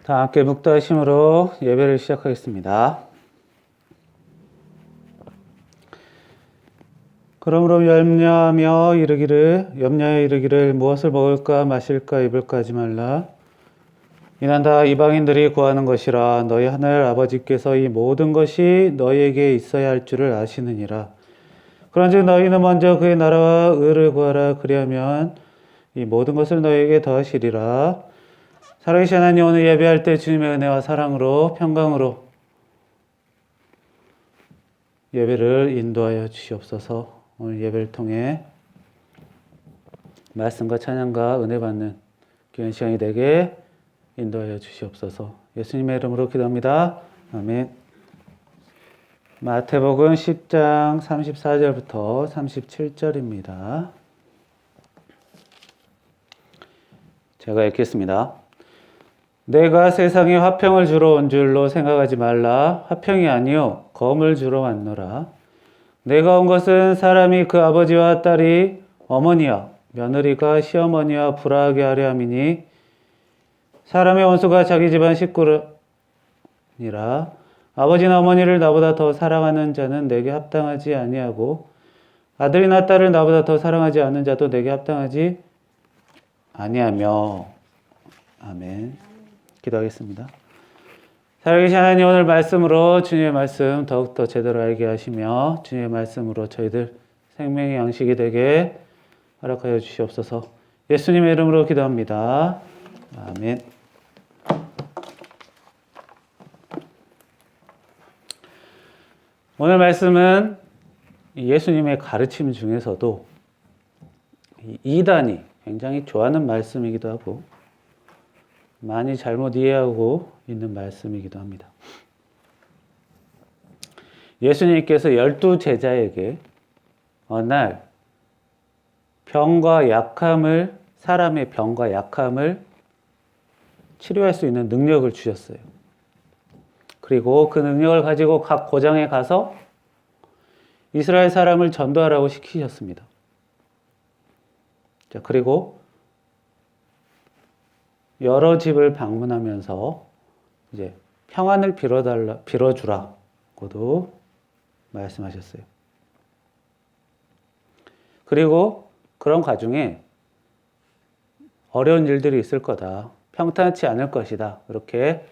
다 함께 묵도하심으로 예배를 시작하겠습니다. 그러므로 염려하여 이르기를 무엇을 먹을까 마실까 입을까 하지 말라. 이는 다 이방인들이 구하는 것이라. 너희 하늘 아버지께서 이 모든 것이 너희에게 있어야 할 줄을 아시느니라. 그런즉 너희는 먼저 그의 나라와 의를 구하라. 그리하면 이 모든 것을 너희에게 더하시리라. 살아계신 하나님, 오늘 예배할 때 주님의 은혜와 사랑으로 평강으로 예배를 인도하여 주시옵소서. 오늘 예배를 통해 말씀과 찬양과 은혜 받는 귀한 시간이 되게 인도하여 주시옵소서. 예수님의 이름으로 기도합니다. 아멘. 마태복음 10장 34절부터 37절입니다. 제가 읽겠습니다. 내가 세상에 화평을 주러 온 줄로 생각하지 말라. 화평이 아니요 검을 주러 왔노라. 내가 온 것은 사람이 그 아버지와 딸이 어머니와 며느리가 시어머니와 불화하게 하려 함이니 사람의 원수가 자기 집안 식구니라. 아버지나 어머니를 나보다 더 사랑하는 자는 내게 합당하지 아니하고 아들이나 딸을 나보다 더 사랑하지 않는 자도 내게 합당하지 아니하며. 아멘. 기도하겠습니다. 살아계신 하나님, 오늘 말씀으로 주님의 말씀 더욱더 제대로 알게 하시며 주님의 말씀으로 저희들 생명의 양식이 되게 허락하여 주시옵소서. 예수님의 이름으로 기도합니다. 아멘. 오늘 말씀은 예수님의 가르침 중에서도 이단이 굉장히 좋아하는 말씀이기도 하고 많이 잘못 이해하고 있는 말씀이기도 합니다. 예수님께서 12제자에게 어느 날 사람의 병과 약함을 치료할 수 있는 능력을 주셨어요. 그리고 그 능력을 가지고 각 고장에 가서 이스라엘 사람을 전도하라고 시키셨습니다. 자, 그리고 여러 집을 방문하면서 이제 평안을 빌어주라고도 말씀하셨어요. 그리고 그런 과정에 어려운 일들이 있을 거다. 평탄치 않을 것이다. 이렇게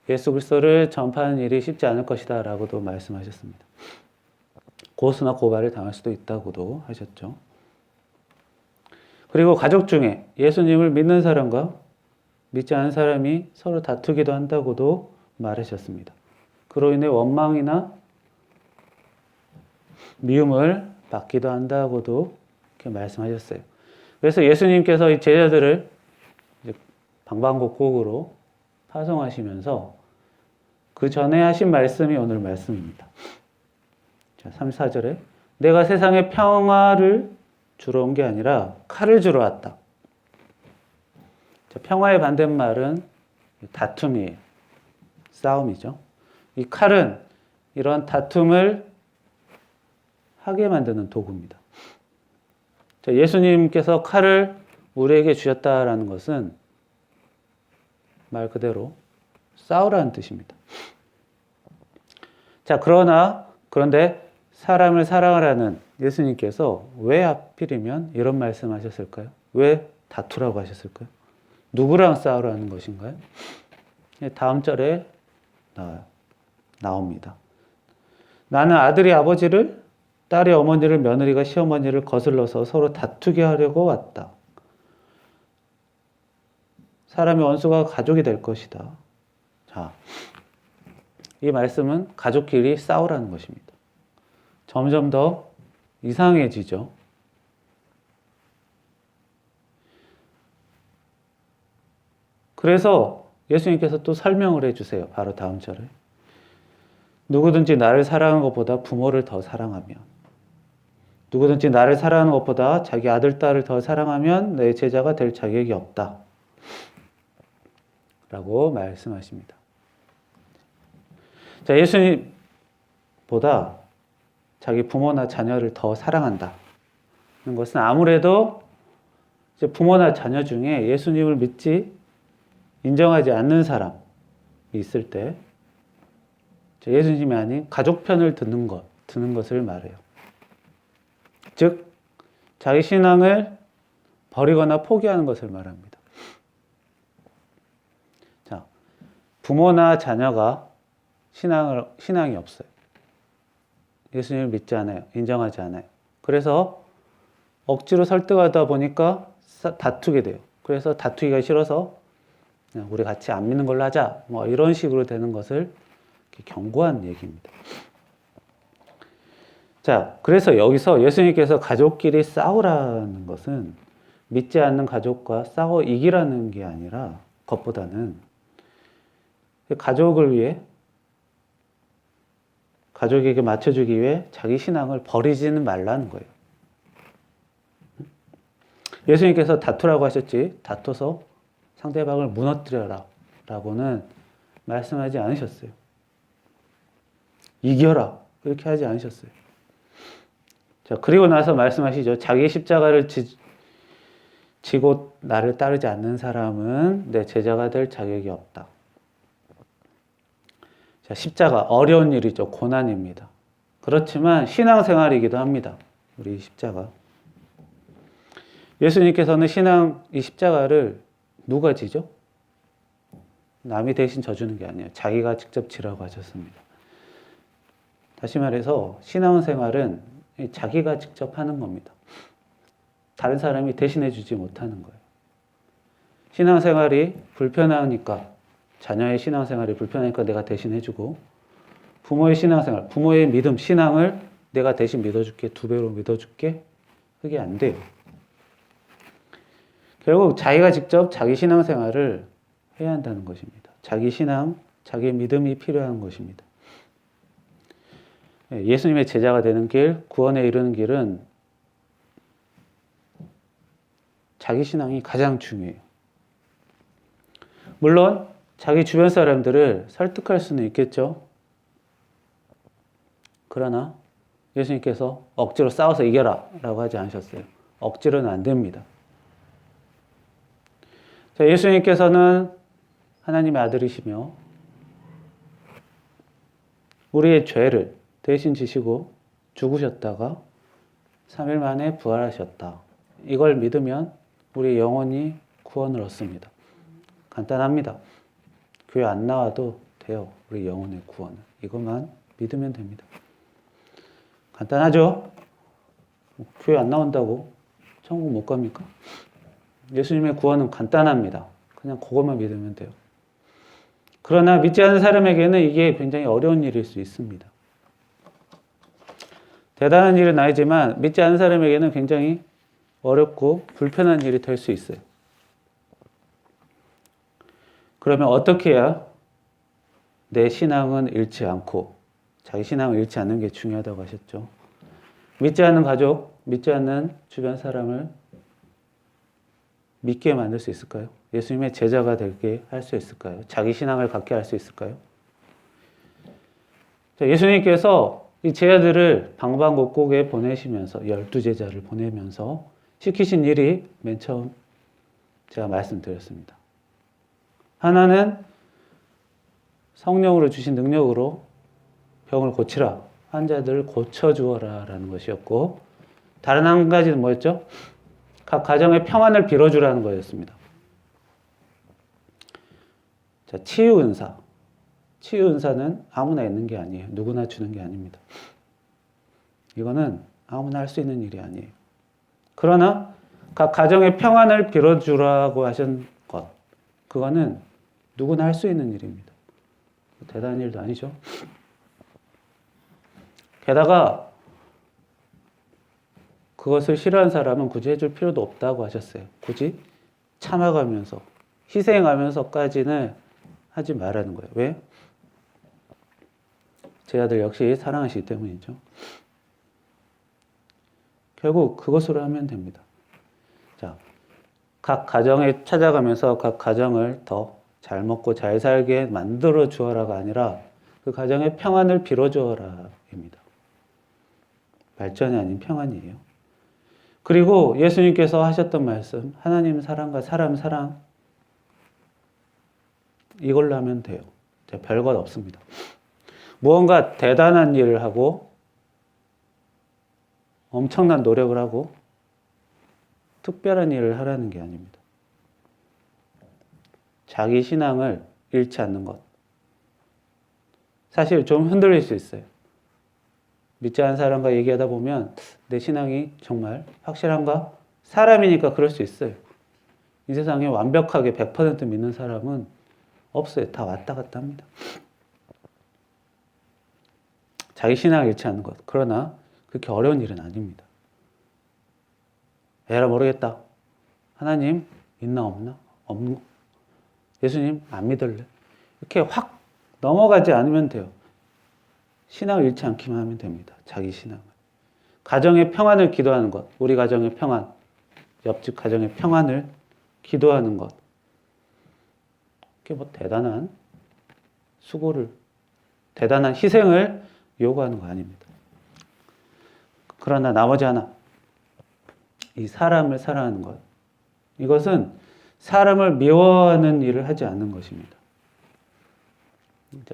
예수 그리스도를 전파하는 일이 쉽지 않을 것이다. 라고도 말씀하셨습니다. 고소나 고발을 당할 수도 있다고도 하셨죠. 그리고 가족 중에 예수님을 믿는 사람과 믿지 않은 사람이 서로 다투기도 한다고도 말하셨습니다. 그로 인해 원망이나 미움을 받기도 한다고도 이렇게 말씀하셨어요. 그래서 예수님께서 이 제자들을 방방곡곡으로 파송하시면서 그 전에 하신 말씀이 오늘 말씀입니다. 자, 34절에 내가 세상에 평화를 주러 온 게 아니라 칼을 주러 왔다. 평화의 반대말은 다툼이에요. 싸움이죠. 이 칼은 이런 다툼을 하게 만드는 도구입니다. 예수님께서 칼을 우리에게 주셨다라는 것은 말 그대로 싸우라는 뜻입니다. 자, 그런데 사람을 사랑하라는 예수님께서 왜 하필이면 이런 말씀 하셨을까요? 왜 다투라고 하셨을까요? 누구랑 싸우라는 것인가요? 다음 절에 나옵니다. 나는 아들이 아버지를, 딸이 어머니를, 며느리가 시어머니를 거슬러서 서로 다투게 하려고 왔다. 사람의 원수가 가족이 될 것이다. 자, 이 말씀은 가족끼리 싸우라는 것입니다. 점점 더 이상해지죠. 그래서 예수님께서 또 설명을 해주세요. 바로 다음 절에. 누구든지 나를 사랑하는 것보다 부모를 더 사랑하면, 누구든지 나를 사랑하는 것보다 자기 아들, 딸을 더 사랑하면 내 제자가 될 자격이 없다. 라고 말씀하십니다. 자, 예수님보다 자기 부모나 자녀를 더 사랑한다. 는 것은 아무래도 이제 부모나 자녀 중에 예수님을 믿지 인정하지 않는 사람, 있을 때 예수님이 아닌 가족 편을 드는 것을 말해요. 즉, 자기 신앙을 버리거나 포기하는 것을 말합니다. 자, 부모나 자녀가 신앙이 없어요. 예수님을 믿지 않아요. 인정하지 않아요. 그래서 억지로 설득하다 보니까 다투게 돼요. 그래서 다투기가 싫어서 그냥 우리 같이 안 믿는 걸로 하자. 뭐 이런 식으로 되는 것을 경고한 얘기입니다. 자, 그래서 여기서 예수님께서 가족끼리 싸우라는 것은 믿지 않는 가족과 싸워 이기라는 게 아니라 것보다는 가족을 위해 가족에게 맞춰주기 위해 자기 신앙을 버리지는 말라는 거예요. 예수님께서 다투라고 하셨지 다퉈서 상대방을 무너뜨려라 라고는 말씀하지 않으셨어요. 이겨라 그렇게 하지 않으셨어요. 자, 그리고 나서 말씀하시죠. 자기 십자가를 지고 나를 따르지 않는 사람은 내 제자가 될 자격이 없다. 자, 십자가 어려운 일이죠. 고난입니다. 그렇지만 신앙생활이기도 합니다. 우리 십자가. 예수님께서는 이 십자가를 누가 지죠? 남이 대신 져주는 게 아니에요. 자기가 직접 지라고 하셨습니다. 다시 말해서 신앙생활은 자기가 직접 하는 겁니다. 다른 사람이 대신해 주지 못하는 거예요. 신앙생활이 불편하니까 자녀의 신앙생활이 불편하니까 내가 대신 해주고 부모의 신앙생활, 부모의 믿음, 신앙을 내가 대신 믿어줄게, 2배로 믿어줄게 그게 안 돼요. 결국 자기가 직접 자기 신앙생활을 해야 한다는 것입니다. 자기 신앙, 자기 믿음이 필요한 것입니다. 예수님의 제자가 되는 길, 구원에 이르는 길은 자기 신앙이 가장 중요해요. 물론 자기 주변 사람들을 설득할 수는 있겠죠. 그러나 예수님께서 억지로 싸워서 이겨라 라고 하지 않으셨어요. 억지로는 안 됩니다. 자, 예수님께서는 하나님의 아들이시며 우리의 죄를 대신 지시고 죽으셨다가 3일 만에 부활하셨다. 이걸 믿으면 우리 영혼이 구원을 얻습니다. 간단합니다. 교회 안 나와도 돼요. 우리 영혼의 구원을. 이것만 믿으면 됩니다. 간단하죠? 교회 안 나온다고 천국 못 갑니까? 예수님의 구원은 간단합니다. 그냥 그것만 믿으면 돼요. 그러나 믿지 않는 사람에게는 이게 굉장히 어려운 일일 수 있습니다. 대단한 일은 아니지만 믿지 않는 사람에게는 굉장히 어렵고 불편한 일이 될 수 있어요. 그러면 어떻게 해야 내 신앙은 잃지 않고 자기 신앙을 잃지 않는 게 중요하다고 하셨죠. 믿지 않는 가족, 믿지 않는 주변 사람을 믿게 만들 수 있을까요? 예수님의 제자가 되게 할 수 있을까요? 자기 신앙을 갖게 할 수 있을까요? 자, 예수님께서 이 제자들을 방방곡곡에 보내시면서 12제자를 보내면서 시키신 일이 맨 처음 제가 말씀드렸습니다. 하나는 성령으로 주신 능력으로 병을 고치라. 환자들을 고쳐주어라 라는 것이었고 다른 한 가지는 뭐였죠? 각 가정의 평안을 빌어주라는 거였습니다. 자, 치유 은사. 치유 은사는 아무나 있는 게 아니에요. 누구나 주는 게 아닙니다. 이거는 아무나 할 수 있는 일이 아니에요. 그러나 각 가정의 평안을 빌어주라고 하신 것, 그거는 누구나 할 수 있는 일입니다. 대단한 일도 아니죠. 게다가 그것을 싫어하는 사람은 굳이 해줄 필요도 없다고 하셨어요. 굳이 참아가면서 희생하면서까지는 하지 말라는 거예요. 왜? 제 아들 역시 사랑하시기 때문이죠. 결국 그것으로 하면 됩니다. 자, 각 가정에 찾아가면서 각 가정을 더 잘 먹고 잘 살게 만들어 주어라가 아니라 그 가정의 평안을 빌어 주어라입니다. 발전이 아닌 평안이에요. 그리고 예수님께서 하셨던 말씀, 하나님 사랑과 사람 사랑, 이걸로 하면 돼요. 별것 없습니다. 무언가 대단한 일을 하고 엄청난 노력을 하고 특별한 일을 하라는 게 아닙니다. 자기 신앙을 잃지 않는 것. 사실 좀 흔들릴 수 있어요. 믿지 않는 사람과 얘기하다 보면 내 신앙이 정말 확실한가? 사람이니까 그럴 수 있어요. 이 세상에 완벽하게 100% 믿는 사람은 없어요. 다 왔다 갔다 합니다. 자기 신앙을 잃지 않는 것. 그러나 그렇게 어려운 일은 아닙니다. 에라 모르겠다. 하나님 있나 없나? 없는. 예수님 안 믿을래? 이렇게 확 넘어가지 않으면 돼요. 신앙을 잃지 않기만 하면 됩니다. 자기 신앙을. 가정의 평안을 기도하는 것. 우리 가정의 평안. 옆집 가정의 평안을 기도하는 것. 그게 뭐 대단한 수고를, 대단한 희생을 요구하는 거 아닙니다. 그러나 나머지 하나. 이 사람을 사랑하는 것. 이것은 사람을 미워하는 일을 하지 않는 것입니다.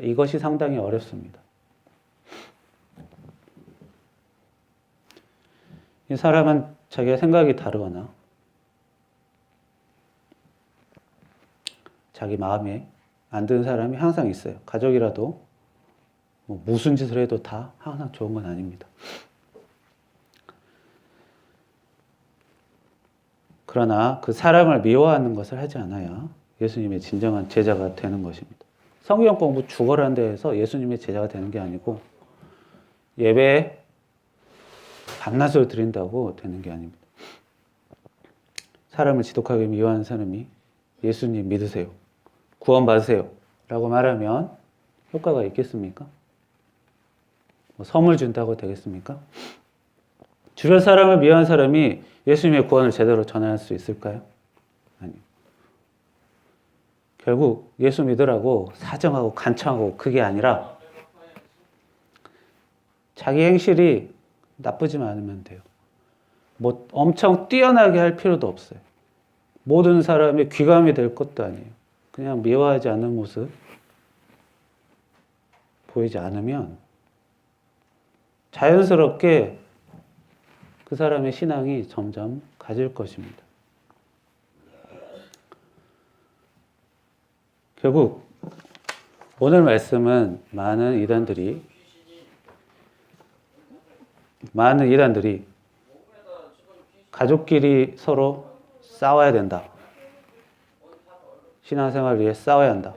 이것이 상당히 어렵습니다. 이 사람은 자기가 생각이 다르거나 자기 마음에 안 드는 사람이 항상 있어요. 가족이라도 뭐 무슨 짓을 해도 다 항상 좋은 건 아닙니다. 그러나 그 사람을 미워하는 것을 하지 않아야 예수님의 진정한 제자가 되는 것입니다. 성경 공부 죽어라는 데에서 예수님의 제자가 되는 게 아니고 예배에 밤낮을 드린다고 되는 게 아닙니다. 사람을 지독하게 미워하는 사람이 예수님 믿으세요. 구원 받으세요. 라고 말하면 효과가 있겠습니까? 뭐 선물 준다고 되겠습니까? 주변 사람을 미워하는 사람이 예수님의 구원을 제대로 전할 수 있을까요? 아니요. 결국 예수 믿으라고 사정하고 간청하고 그게 아니라 자기 행실이 나쁘지만 않으면 돼요. 뭐 엄청 뛰어나게 할 필요도 없어요. 모든 사람이 귀감이 될 것도 아니에요. 그냥 미워하지 않는 모습 보이지 않으면 자연스럽게 그 사람의 신앙이 점점 가질 것입니다. 결국 오늘 말씀은 많은 이단들이 가족끼리 서로 싸워야 된다. 신앙생활을 위해 싸워야 한다.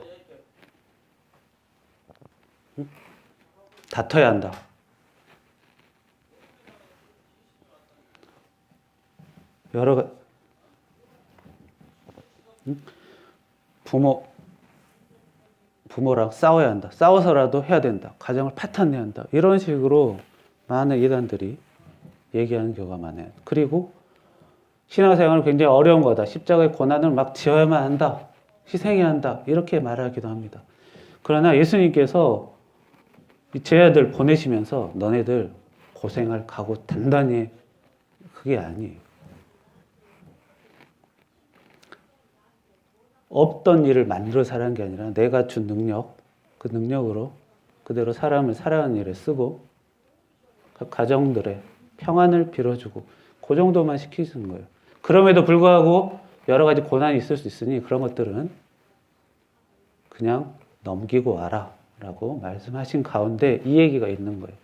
다퉈야 한다. 부모랑 싸워야 한다. 싸워서라도 해야 된다. 가정을 파탄내야 한다. 이런 식으로 많은 이단들이 얘기하는 경우가 많아요. 그리고 신앙생활은 굉장히 어려운 거다. 십자가의 고난을 막 지어야만 한다. 희생해야 한다. 이렇게 말하기도 합니다. 그러나 예수님께서 이 제자들 보내시면서 너네들 고생할 각오 단단히 해. 그게 아니에요. 없던 일을 만들어서 하라는 게 아니라 내가 준 능력, 그 능력으로 그대로 사람을 사랑하는 일에 쓰고 그 가정들의 평안을 빌어주고 그 정도만 시키시는 거예요. 그럼에도 불구하고 여러 가지 고난이 있을 수 있으니 그런 것들은 그냥 넘기고 와라 라고 말씀하신 가운데 이 얘기가 있는 거예요.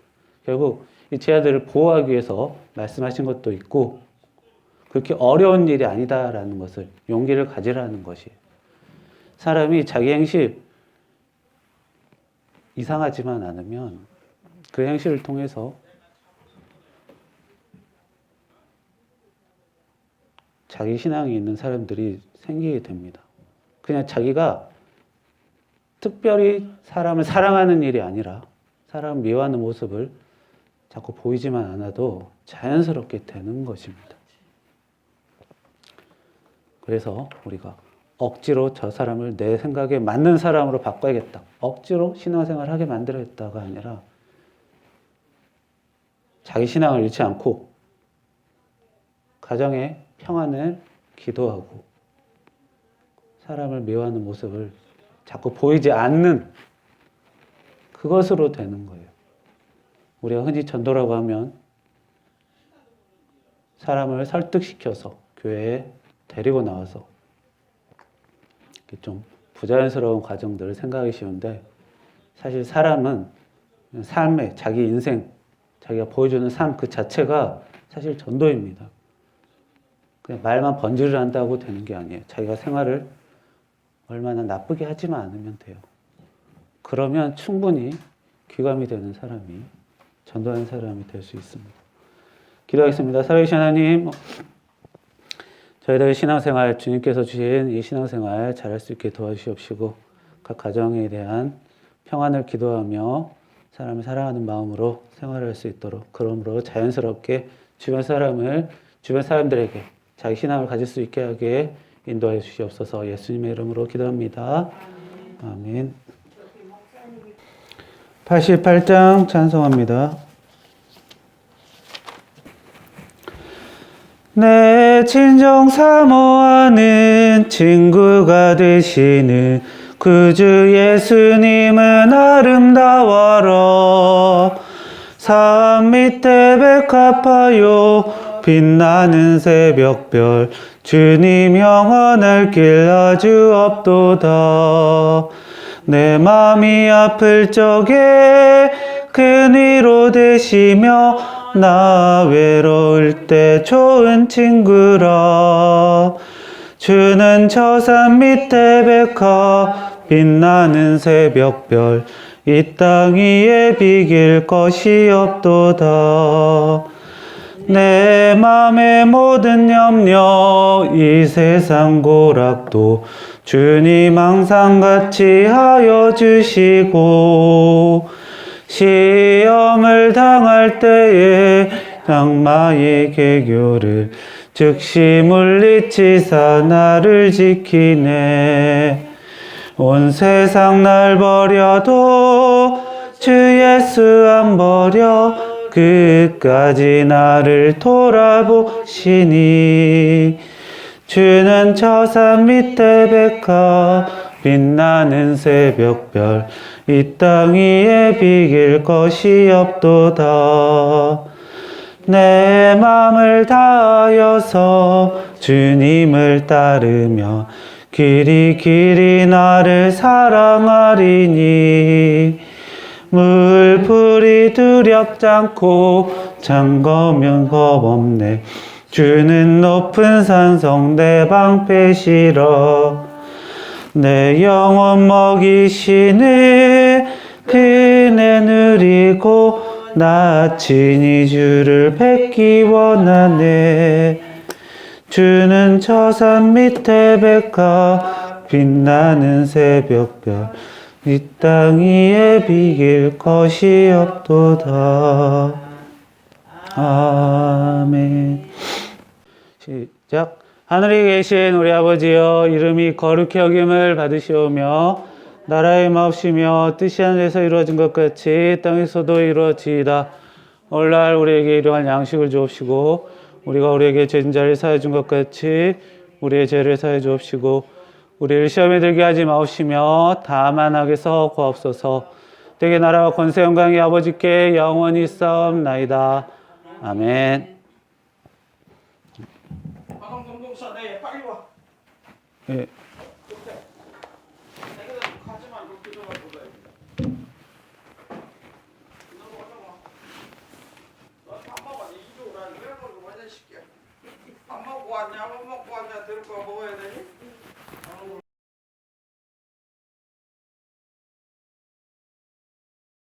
결국 이 제자들을 보호하기 위해서 말씀하신 것도 있고 그렇게 어려운 일이 아니다라는 것을 용기를 가지라는 것이에요. 사람이 자기 행실 이상하지만 않으면 그 행실을 통해서 자기 신앙이 있는 사람들이 생기게 됩니다. 그냥 자기가 특별히 사람을 사랑하는 일이 아니라 사람을 미워하는 모습을 자꾸 보이지만 않아도 자연스럽게 되는 것입니다. 그래서 우리가 억지로 저 사람을 내 생각에 맞는 사람으로 바꿔야겠다. 억지로 신앙생활을 하게 만들어야겠다가 아니라 자기 신앙을 잃지 않고 가정의 평안을 기도하고 사람을 미워하는 모습을 자꾸 보이지 않는 그것으로 되는 거예요. 우리가 흔히 전도라고 하면 사람을 설득시켜서 교회에 데리고 나와서 좀 부자연스러운 과정들을 생각하기 쉬운데, 사실 사람은 삶의 자기 인생, 자기가 보여주는 삶 그 자체가 사실 전도입니다. 그냥 말만 번지를 한다고 되는 게 아니에요. 자기가 생활을 얼마나 나쁘게 하지만 않으면 돼요. 그러면 충분히 귀감이 되는 사람이, 전도하는 사람이 될 수 있습니다. 기도하겠습니다. 살아계신 하나님, 저희들의 신앙생활, 주님께서 주신 이 신앙생활 잘할 수 있게 도와주시옵시고, 각 가정에 대한 평안을 기도하며 사람을 사랑하는 마음으로 생활할 수 있도록, 그러므로 자연스럽게 주변 사람들에게 자기 신앙을 가질 수 있게 하게 인도해 주시옵소서. 예수님의 이름으로 기도합니다. 아멘. 88장 찬송합니다. 내 진정 사모하는 친구가 되시는 구주 예수님은 아름다워라. 산 밑에 백합화요 빛나는 새벽별, 주님 영원할 길 아주 없도다. 내 맘이 아플 적에 큰 위로 되시며 나 외로울 때 좋은 친구라. 주는 저 산 밑에 백합 빛나는 새벽별, 이 땅 위에 비길 것이 없도다. 내 맘의 모든 염려, 이 세상 고락도 주님 항상 같이 하여 주시고, 시험을 당할 때에 악마의 계교를 즉시 물리치사 나를 지키네. 온 세상 날 버려도 주 예수 안 버려 끝까지 나를 돌아보시니. 주는 저 산 밑에 백합 빛나는 새벽별, 이 땅 위에 비길 것이 없도다. 내 맘을 다하여서 주님을 따르며 길이 길이 나를 사랑하리니. 물풀이 두렵지 않고 잠거면 겁없네. 주는 높은 산성 내 방패시러. 내 영혼 먹이시는 그네 누리고 나 친히 주를 뵙기 원하네. 주는 저 산 밑에 백합 빛나는 새벽별, 이 땅 위에 비길 것이 없도다. 아멘. 시작. 하늘에 계신 우리 아버지여, 이름이 거룩히 여김을 받으시오며 나라의 마옵시며 뜻이 하늘에서 이루어진 것 같이 땅에서도 이루어지이다. 오늘날 우리에게 일용할 양식을 주옵시고, 우리가 우리에게 죄진 자를 사해 준 것 같이 우리의 죄를 사해 주옵시고, 우리를 시험에 들게 하지 마옵시며 다만 악에서 구하옵소서. 되게 나라와 권세 영광이 아버지께 영원히 싸움나이다. 아멘. 방송동사 내 빨리 와. 예. 가지 말고 기도가 보다. 너밥 먹어. 이리 오라. 이래 놓고 와자 시켜. 밥 먹고 왔냐? 밥 먹고 왔냐? 들고 먹어야 되니?